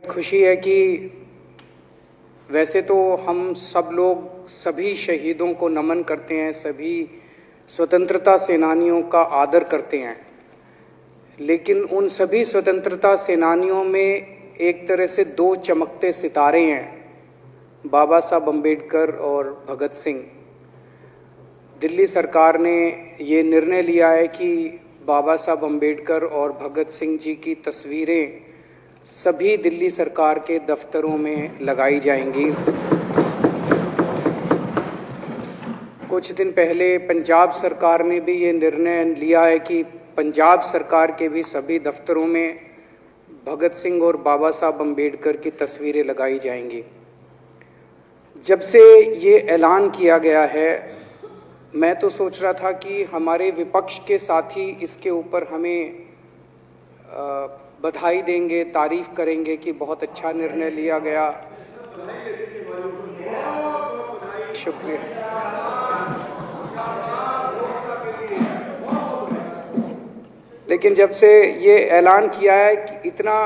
खुशी है कि वैसे तो हम सब लोग सभी शहीदों को नमन करते हैं, सभी स्वतंत्रता सेनानियों का आदर करते हैं, लेकिन उन सभी स्वतंत्रता सेनानियों में एक तरह से दो चमकते सितारे हैं, बाबा साहब अम्बेडकर और भगत सिंह। दिल्ली सरकार ने ये निर्णय लिया है कि बाबा साहब अम्बेडकर और भगत सिंह जी की तस्वीरें सभी दिल्ली सरकार के दफ्तरों में लगाई जाएंगी। कुछ दिन पहले पंजाब सरकार ने भी ये निर्णय लिया है कि पंजाब सरकार के भी सभी दफ्तरों में भगत सिंह और बाबा साहब अम्बेडकर की तस्वीरें लगाई जाएंगी। जब से ये ऐलान किया गया है, मैं तो सोच रहा था कि हमारे विपक्ष के साथी इसके ऊपर हमें बधाई देंगे, तारीफ करेंगे कि बहुत अच्छा निर्णय लिया गया। शुक्रिया। लेकिन जब से ये ऐलान किया है कि इतना,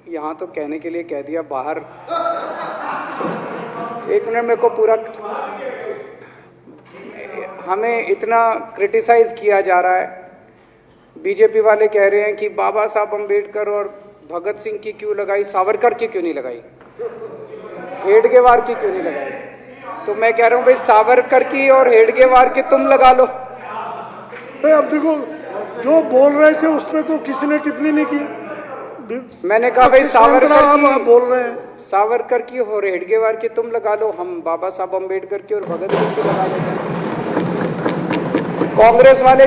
यहाँ तो कहने के लिए कह दिया, बाहर एक मिनट मेरे को पूरा, हमें इतना क्रिटिसाइज किया जा रहा है। बीजेपी वाले कह रहे हैं कि बाबा साहब अम्बेडकर और भगत सिंह की क्यों लगाई, सावरकर की क्यों नहीं लगाई, हेडगेवार की क्यों नहीं लगाई। तो मैं कह रहा हूं भाई, सावरकर की और हेडगेवार की तुम लगा लो। अब देखो, जो बोल रहे थे उसमें तो किसी ने टिप्पणी नहीं की। मैंने कहा भाई सावरकर की बोल रहे हैं, सावरकर की और हेडगेवार की तुम लगा लो, हम बाबा साहब अम्बेडकर की और भगत सिंह की लगा लेते हैं। कांग्रेस वाले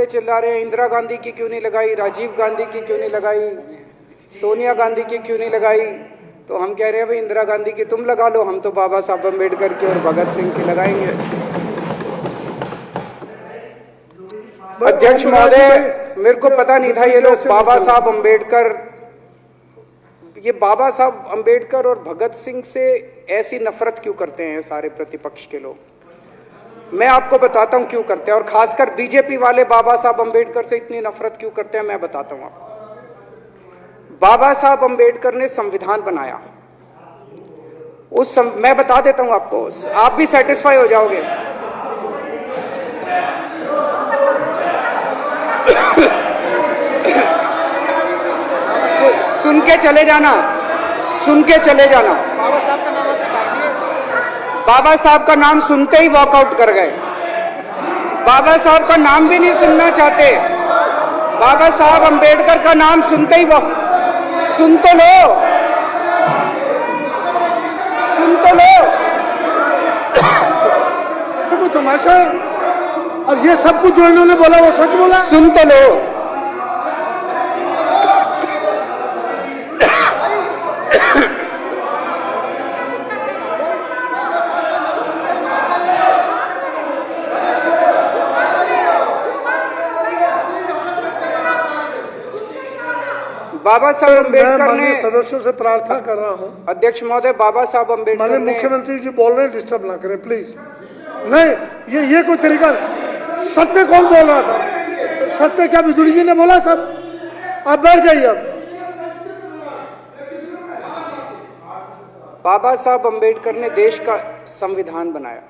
चिल्ला रहे हैं, इंदिरा गांधी की क्यों नहीं लगाई, राजीव गांधी की क्यों नहीं लगाई, सोनिया गांधी की क्यों नहीं लगाई। तो हम कह रहे हैं भाई, इंदिरा गांधी की तुम लगा लो, हम तो बाबा साहब अम्बेडकर की और भगत सिंह की लगाएंगे। अध्यक्ष महोदय, मेरे को पता नहीं था ये लोग बाबा साहब अम्बेडकर और भगत सिंह से ऐसी नफरत क्यों करते हैं सारे प्रतिपक्ष के लोग। मैं आपको बताता हूं क्यों करते हैं, और खासकर बीजेपी वाले बाबा साहब अम्बेडकर से इतनी नफरत क्यों करते हैं, मैं बताता हूं आपको। बाबा साहब अम्बेडकर ने संविधान बनाया, मैं बता देता हूं आपको, आप भी सेटिस्फाई हो जाओगे। सुन के चले जाना। बाबा साहब का नाम सुनते ही वॉकआउट कर गए। बाबा साहब का नाम भी नहीं सुनना चाहते। बाबा साहब अम्बेडकर का नाम सुनते ही सुन तो लो। वो तमाशा, और ये सब कुछ जो इन्होंने बोला वो सच बोला। सुन तो लो। बाबा साहब अम्बेडकर ने, सदस्यों से प्रार्थना कर रहा हूं, अध्यक्ष महोदय, बाबा साहब अम्बेडकर ने, मुख्यमंत्री जी बोल रहे हैं, डिस्टर्ब ना करें प्लीज। नहीं, ये कोई तरीका। सत्य कौन बोल रहा था? सत्य क्या बिजुली जी ने बोला? सब आप बैठ जाइए। अब बाबा साहब अम्बेडकर ने देश का संविधान बनाया।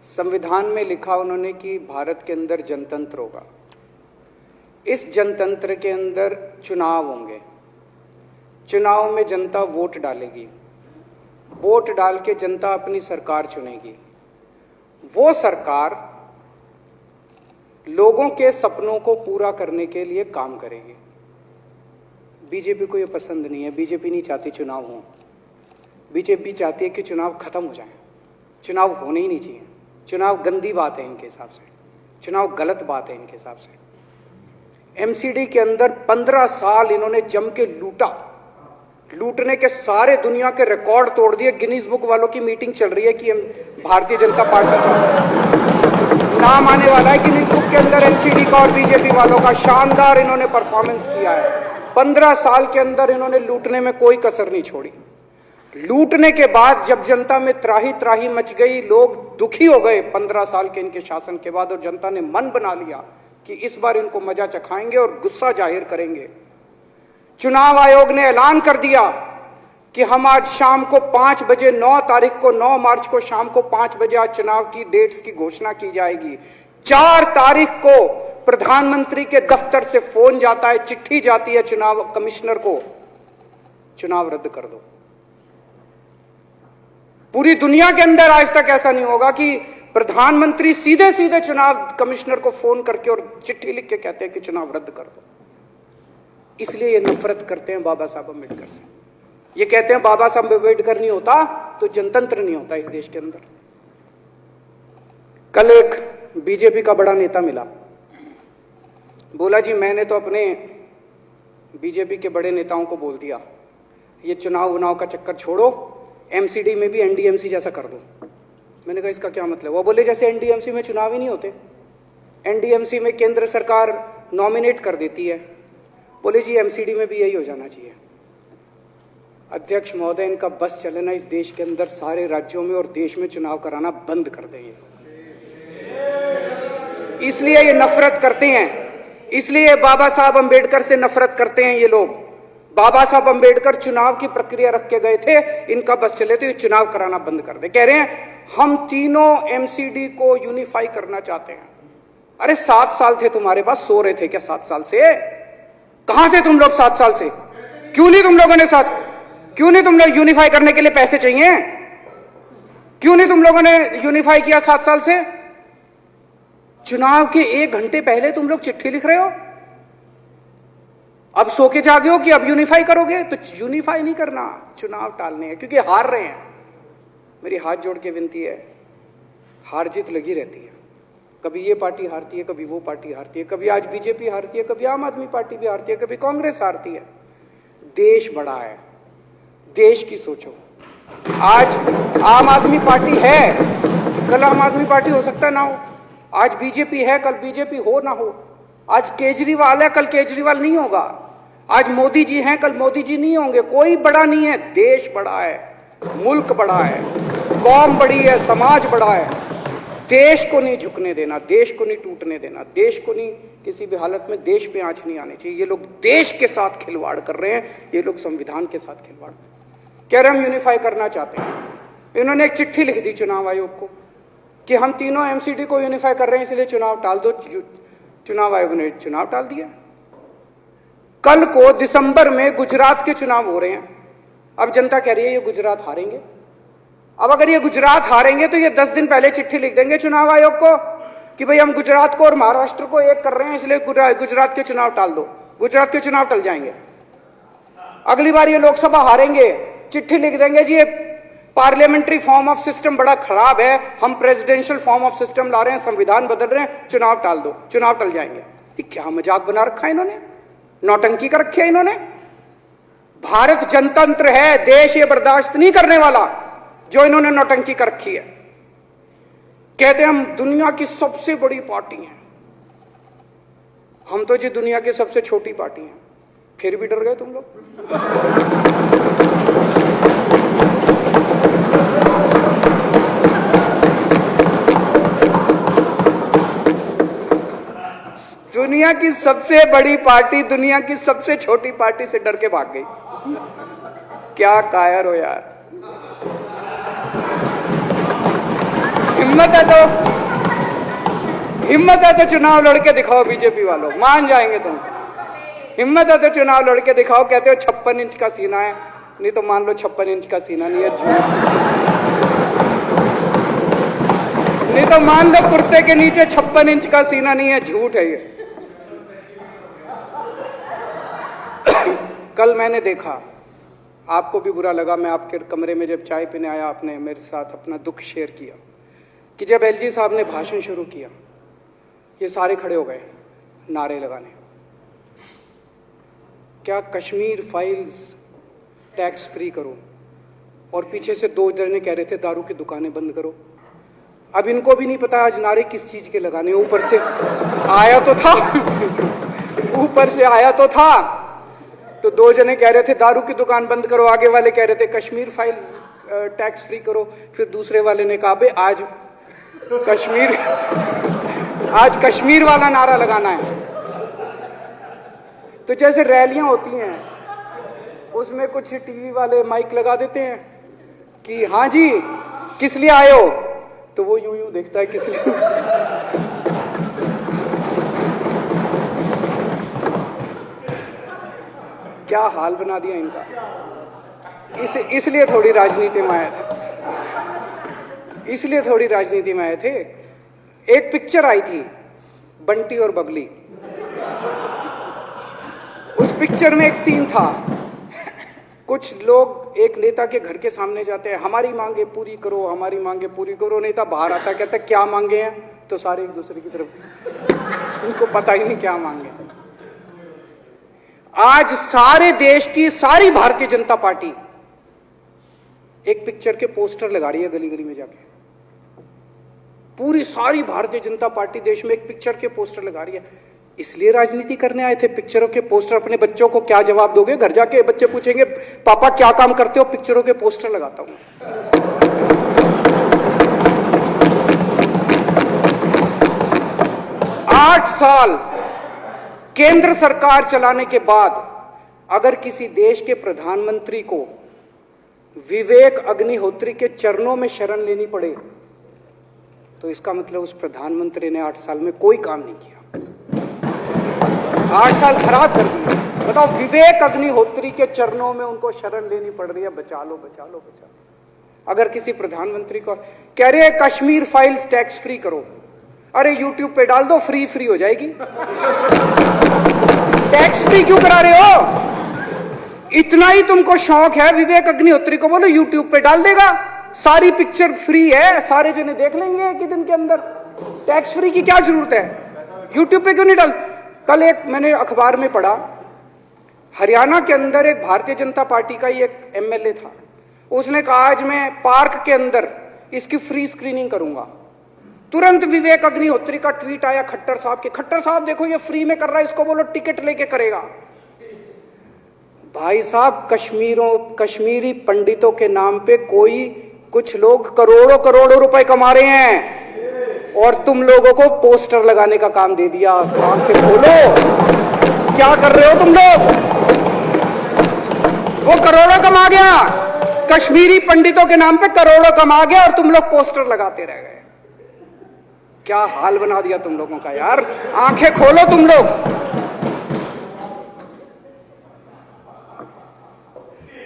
संविधान में लिखा उन्होंने कि भारत के अंदर जनतंत्र होगा। इस जनतंत्र के अंदर चुनाव होंगे। चुनाव में जनता वोट डालेगी। वोट डाल के जनता अपनी सरकार चुनेगी। वो सरकार लोगों के सपनों को पूरा करने के लिए काम करेगी। बीजेपी को ये पसंद नहीं है। बीजेपी नहीं चाहती चुनाव हो। बीजेपी चाहती है कि चुनाव खत्म हो जाए। चुनाव होने ही नहीं चाहिए। चुनाव गंदी बात है इनके हिसाब से। चुनाव गलत बात है इनके हिसाब से। एमसीडी के अंदर 15 साल इन्होंने जम के लूटा। लूटने के सारे दुनिया के रिकॉर्ड तोड़ दिए। गिनीज बुक वालों की मीटिंग चल रही है कि भारतीय जनता पार्टी का नाम आने वाला है गिनीज बुक के अंदर, एमसीडी का और बीजेपी वालों का। शानदार इन्होंने परफॉर्मेंस किया है। 15 साल के अंदर इन्होंने लूटने में कोई कसर नहीं छोड़ी। लूटने के बाद जब जनता में त्राही त्राही मच गई, लोग दुखी हो गए 15 साल के इनके शासन के बाद, और जनता ने मन बना लिया कि इस बार इनको मजा चखाएंगे और गुस्सा जाहिर करेंगे। चुनाव आयोग ने ऐलान कर दिया कि हम आज शाम को 5 बजे 9 तारीख को 9 मार्च को शाम को 5 बजे आज चुनाव की डेट्स की घोषणा की जाएगी। 4 तारीख को प्रधानमंत्री के दफ्तर से फोन जाता है, चिट्ठी जाती है चुनाव कमिश्नर को, चुनाव रद्द कर दो। पूरी दुनिया के अंदर आज तक ऐसा नहीं होगा कि प्रधानमंत्री सीधे सीधे चुनाव कमिश्नर को फोन करके और चिट्ठी लिख के कहते हैं कि चुनाव रद्द कर दो। इसलिए ये नफरत करते हैं बाबा साहब अम्बेडकर से। ये कहते हैं बाबा साहब अम्बेडकर नहीं होता तो जनतंत्र नहीं होता इस देश के अंदर। कल एक बीजेपी का बड़ा नेता मिला, बोला जी मैंने तो अपने बीजेपी के बड़े नेताओं को बोल दिया ये चुनाव का चक्कर छोड़ो, एमसीडी में भी एनडीएमसी जैसा कर दो। मैंने कहा इसका क्या मतलब? वो बोले जैसे एनडीएमसी में चुनाव ही नहीं होते, एनडीएमसी में केंद्र सरकार नॉमिनेट कर देती है, बोले जी एमसीडी में भी यही हो जाना चाहिए। अध्यक्ष महोदय, इनका बस चले ना इस देश के अंदर सारे राज्यों में और देश में चुनाव कराना बंद कर दें ये लोग। इसलिए ये नफरत करते हैं, इसलिए बाबा साहब अंबेडकर से नफरत करते हैं ये लोग। बाबा साहब अंबेडकर चुनाव की प्रक्रिया रख के गए थे, इनका बस चले तो ये चुनाव कराना बंद कर दे। कह रहे हैं हम तीनों एमसीडी को यूनिफाई करना चाहते हैं। अरे 7 साल थे तुम्हारे पास, सो रहे थे क्या 7 साल से? कहां थे तुम लोग 7 साल से? क्यों नहीं तुम लोगों ने यूनिफाई करने के लिए पैसे चाहिए? क्यों नहीं तुम लोगों ने यूनिफाई किया 7 साल से? चुनाव के 1 घंटे पहले तुम लोग चिट्ठी लिख रहे हो, अब सो के जागे हो कि अब यूनिफाई करोगे। तो यूनिफाई नहीं करना, चुनाव टालने हैं क्योंकि हार रहे हैं। मेरी हाथ जोड़ के विनती है, हार जीत लगी रहती है, कभी ये पार्टी हारती है, कभी वो पार्टी हारती है, कभी आज बीजेपी हारती है, कभी आम आदमी पार्टी भी हारती है, कभी कांग्रेस हारती है। देश बड़ा है, देश की सोचो। आज आम आदमी पार्टी है, कल आम आदमी पार्टी हो सकता है ना हो। आज बीजेपी है, कल बीजेपी हो ना हो। आज केजरीवाल है, कल केजरीवाल नहीं होगा। आज मोदी जी हैं, कल मोदी जी नहीं होंगे। कोई बड़ा नहीं है, देश बड़ा है, मुल्क बड़ा है, कौम बड़ी है, समाज बड़ा है। देश को नहीं झुकने देना, देश को नहीं टूटने देना, देश को नहीं किसी भी हालत में देश पे आंच नहीं आनी चाहिए। ये लोग देश के साथ खिलवाड़ कर रहे हैं, ये लोग संविधान के साथ खिलवाड़ कह रहे हैं। हम यूनिफाई करना चाहते हैं। इन्होंने एक चिट्ठी लिख दी चुनाव आयोग को कि हम तीनों एमसीडी को यूनिफाई कर रहे हैं, इसलिए चुनाव टाल दो। चुनाव आयोग ने चुनाव टाल दिया। कल को दिसंबर में गुजरात के चुनाव हो रहे हैं। अब जनता कह रही है ये गुजरात हारेंगे। अब अगर ये गुजरात हारेंगे तो ये 10 दिन पहले चिट्ठी लिख देंगे चुनाव आयोग को कि भाई हम गुजरात को और महाराष्ट्र को एक कर रहे हैं, इसलिए गुजरात के चुनाव टाल दो। गुजरात के चुनाव टल जाएंगे। अगली बार ये लोकसभा हारेंगे, चिट्ठी लिख देंगे जी ये पार्लियामेंट्री फॉर्म ऑफ सिस्टम बड़ा खराब है, हम प्रेसिडेंशियल फॉर्म ऑफ सिस्टम ला रहे हैं, संविधान बदल रहे हैं, चुनाव टाल दो। चुनाव टल जाएंगे। ये क्या मजाक बना रखा है इन्होंने, नौटंकी कर रखी है इन्होंने। भारत जनतंत्र है, देश ये बर्दाश्त नहीं करने वाला जो इन्होंने नौटंकी कर रखी है। कहते हैं हम दुनिया की सबसे बड़ी पार्टी हैं, हम तो जी दुनिया की सबसे छोटी पार्टी हैं। फिर भी डर गए तुम लोग। दुनिया की सबसे बड़ी पार्टी दुनिया की सबसे छोटी पार्टी से डर के भाग गई। क्या कायर हो यार। हिम्मत है तो चुनाव लड़के दिखाओ बीजेपी वालों, मान जाएंगे तुम। हिम्मत है तो चुनाव लड़के दिखाओ। कहते हो 56 इंच का सीना है, नहीं तो मान लो 56 इंच का सीना नहीं है, झूठ। नहीं तो मान लो कुर्ते के नीचे 56 इंच का सीना नहीं है, झूठ है ये। कल मैंने देखा, आपको भी बुरा लगा, मैं आपके कमरे में जब चाय पीने आया, आपने मेरे साथ अपना दुख शेयर किया कि जब एलजी साहब ने भाषण शुरू किया, ये सारे खड़े हो गए नारे लगाने। क्या कश्मीर फाइल्स टैक्स फ्री करो, और पीछे से 2 जने कह रहे थे दारू की दुकानें बंद करो। अब इनको भी नहीं पता आज नारे किस चीज के लगाने। ऊपर से आया तो था ऊपर से आया तो था, तो 2 जने कह रहे थे दारू की दुकान बंद करो, आगे वाले कह रहे थे कश्मीर फाइल्स टैक्स फ्री करो, फिर दूसरे वाले ने कहा बे आज कश्मीर वाला नारा लगाना है। तो जैसे रैलियां होती हैं, उसमें कुछ टीवी वाले माइक लगा देते हैं कि हाँ जी किस लिए आए हो, तो वो यूं यूं देखता है किस लिए। क्या हाल बना दिया इनका। इसलिए थोड़ी राजनीति में आए थे, इसलिए थोड़ी राजनीति में आए थे। एक पिक्चर आई थी बंटी और बबली, उस पिक्चर में एक सीन था, कुछ लोग एक नेता के घर के सामने जाते हैं, हमारी मांगे पूरी करो, हमारी मांगे पूरी करो। नेता बाहर आता है, कहता है क्या मांगे हैं, तो सारे एक दूसरे की तरफ, उनको पता ही नहीं क्या मांगे। आज सारे देश की सारी भारतीय जनता पार्टी एक पिक्चर के पोस्टर लगा रही है गली गली में जाके। पूरी सारी भारतीय जनता पार्टी देश में एक पिक्चर के पोस्टर लगा रही है। इसलिए राजनीति करने आए थे, पिक्चरों के पोस्टर। अपने बच्चों को क्या जवाब दोगे? घर जाके बच्चे पूछेंगे पापा क्या काम करते हो? पिक्चरों के पोस्टर लगाता हूं। 8 साल केंद्र सरकार चलाने के बाद अगर किसी देश के प्रधानमंत्री को विवेक अग्निहोत्री के चरणों में शरण लेनी पड़े, तो इसका मतलब उस प्रधानमंत्री ने 8 साल में कोई काम नहीं किया। 8 साल खराब कर दिए। बताओ, विवेक अग्निहोत्री के चरणों में उनको शरण लेनी पड़ रही है, बचा लो बचा लो बचा लो। अगर किसी प्रधानमंत्री को कह रहे हैं कश्मीर फाइल्स टैक्स फ्री करो, अरे यूट्यूब पे डाल दो, फ्री फ्री हो जाएगी। टैक्स फ्री क्यों करा रहे हो? इतना ही तुमको शौक है, विवेक अग्निहोत्री को बोलो यूट्यूब पे डाल देगा, सारी पिक्चर फ्री है, सारे जने देख लेंगे एक ही दिन के अंदर। टैक्स फ्री की क्या जरूरत है? यूट्यूब पे क्यों नहीं डाल? कल एक मैंने अखबार में पढ़ा, हरियाणा के अंदर एक भारतीय जनता पार्टी का ही एक एमएलए था, उसने कहा आज मैं पार्क के अंदर इसकी फ्री स्क्रीनिंग करूंगा। तुरंत विवेक अग्निहोत्री का ट्वीट आया खट्टर साहब के, खट्टर साहब देखो ये फ्री में कर रहा है, इसको बोलो टिकट लेके करेगा। भाई साहब, कश्मीरी पंडितों के नाम पे कुछ लोग करोड़ों करोड़ों रुपए कमा रहे हैं, और तुम लोगों को पोस्टर लगाने का काम दे दिया। आंखें खोलो, क्या कर रहे हो तुम लोग? वो करोड़ों कमा गया, कश्मीरी पंडितों के नाम पे करोड़ों कमा गया, और तुम लोग पोस्टर लगाते रह गए। क्या हाल बना दिया तुम लोगों का यार। आंखें खोलो तुम लोग।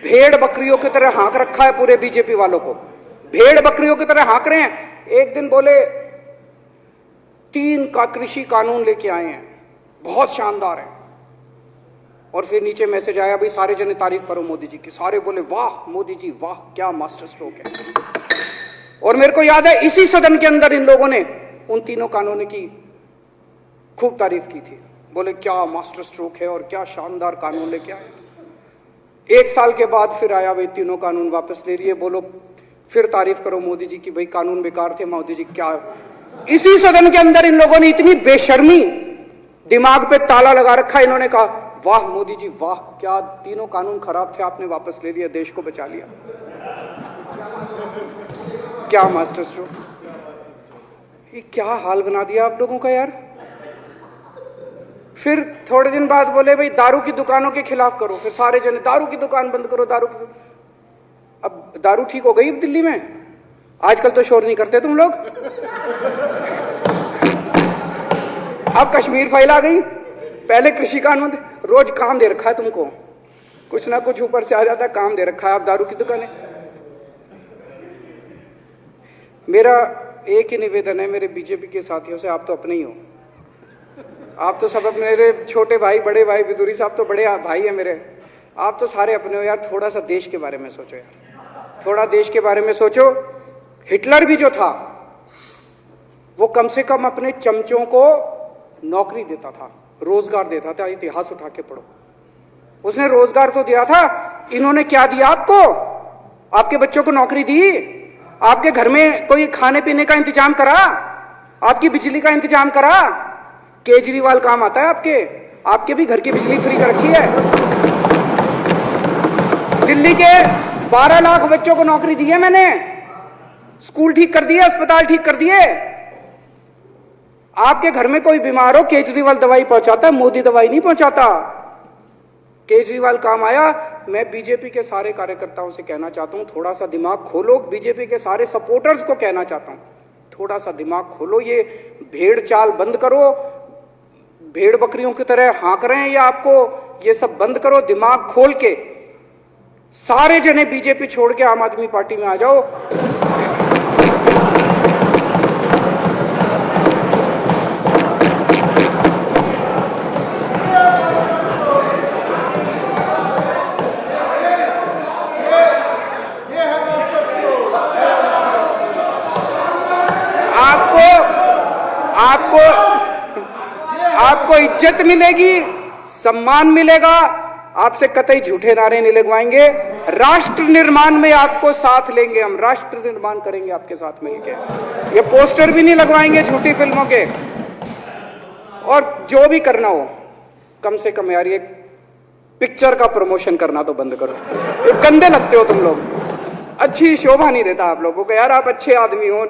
भेड़ बकरियों की तरह हाँक रखा है पूरे बीजेपी वालों को, भेड़ बकरियों की तरह हाँक रहे हैं। एक दिन बोले 3 का कृषि कानून लेके आए हैं, बहुत शानदार है, और फिर नीचे मैसेज आया भाई सारे जने तारीफ करो मोदी जी की। सारे बोले वाह मोदी जी वाह, क्या मास्टर स्ट्रोक है। और मेरे को याद है इसी सदन के अंदर इन लोगों ने उन 3 कानूनों की खूब तारीफ की थी, बोले क्या मास्टर स्ट्रोक है और क्या शानदार कानून लेके आए। 1 साल के बाद फिर आया भाई 3 कानून वापस ले लिए, बोलो फिर तारीफ करो मोदी जी की, भाई कानून बेकार थे मोदी जी। क्या इसी सदन के अंदर इन लोगों ने इतनी बेशर्मी, दिमाग पे ताला लगा रखा, इन्होंने कहा वाह मोदी जी वाह, क्या 3 कानून खराब थे आपने वापस ले लिया, देश को बचा लिया। क्या मास्टर स्ट्रोक, ये क्या हाल बना दिया आप लोगों का यार। फिर थोड़े दिन बाद बोले भाई दारू की दुकानों के खिलाफ करो, फिर सारे जने दारू की दुकान बंद करो, दारू की। अब दारू ठीक हो गई दिल्ली में, आजकल तो शोर नहीं करते तुम लोग। अब कश्मीर फाइल आ गई, पहले कृषि कानून, रोज काम दे रखा है तुमको, कुछ ना कुछ ऊपर से आ जाता है, काम दे रखा है। अब दारू की दुकानें। मेरा एक ही निवेदन है मेरे बीजेपी के साथियों से, आप तो अपने ही हो, आप तो सब अपने, मेरे छोटे भाई बड़े भाई बिदुरी साहब तो बड़े भाई है मेरे, आप तो सारे अपने हो यार। थोड़ा सा देश के बारे में सोचो यार, थोड़ा देश के बारे में सोचो। हिटलर भी जो था वो कम से कम अपने चमचों को नौकरी देता था, रोजगार देता था। इतिहास उठा के पढ़ो, उसने रोजगार तो दिया था। इन्होंने क्या दिया आपको? आपके बच्चों को नौकरी दी, आपके घर में कोई खाने पीने का इंतजाम करा, आपकी बिजली का इंतजाम करा। केजरीवाल काम आता है आपके भी घर की बिजली फ्री कर रखी है। दिल्ली के 12 लाख बच्चों को नौकरी दी है मैंने, स्कूल ठीक कर दिए, अस्पताल ठीक कर दिए। आपके घर में कोई बीमार हो, केजरीवाल दवाई पहुंचाता है, मोदी दवाई नहीं पहुंचाता। केजरीवाल काम आया। मैं बीजेपी के सारे कार्यकर्ताओं से कहना चाहता हूं, थोड़ा सा दिमाग खोलो। बीजेपी के सारे सपोर्टर्स को कहना चाहता हूं, थोड़ा सा दिमाग खोलो। ये भेड़ चाल बंद करो। भेड़ बकरियों की तरह हाँक रहे हैं ये आपको, ये सब बंद करो। दिमाग खोल के सारे जने बीजेपी छोड़ के आम आदमी पार्टी में आ जाओ। आपको इज्जत मिलेगी, सम्मान मिलेगा। आपसे कतई झूठे नारे नहीं लगवाएंगे। राष्ट्र निर्माण में आपको साथ लेंगे हम, राष्ट्र निर्माण करेंगे आपके साथ मिलकर। ये पोस्टर भी नहीं लगवाएंगे झूठी फिल्मों के। और जो भी करना हो, कम से कम यार ये पिक्चर का प्रमोशन करना तो बंद करो। ये गंदे लगते हो तुम लोग, अच्छी शोभा नहीं देता आप लोगों को यार। आप अच्छे आदमी हो।